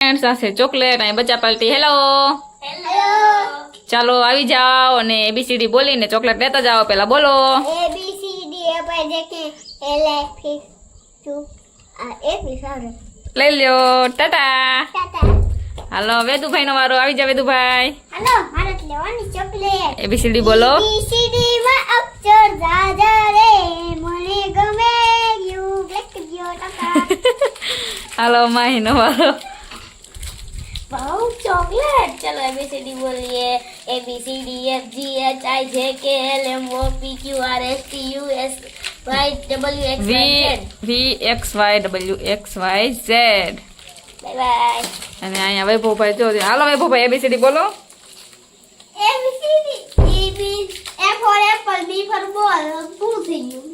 Friends આ છે chocolate અને બચ્ચા પાર્ટી. Hello hello. ચાલો આવી જાઓ અને એબીસીડી બોલીને ચોકલેટ લેતા જાઓ. પેલા બોલો ABCD पर देखें एल फिर टू एक विचार લઈ લ્યો. ટાટા. टाटा. હાલો વેદુભાઈ નો વારો. આવી જાવ વેદુભાઈ. हेलो भारत लेवानी चॉकलेट એબીસીડી બોલો. ABCD માં અક્ષર દાદા રે મને ગમે યુ બ્લેક ગયો टाटा. હાલો માહી નો વારો. Wow chocolate. चलो ABCD बोलिए ABCD FG HI JK L M O P Q R S T U S Y W X Y Z. VXYWXYZ. Bye bye. અને અહીંયા વૈભવભાઈ જો. હાલો વૈભવભાઈ એબીસીડી બોલો. ABCD E B F for apple B for ball પૂરું થઈ ગયું.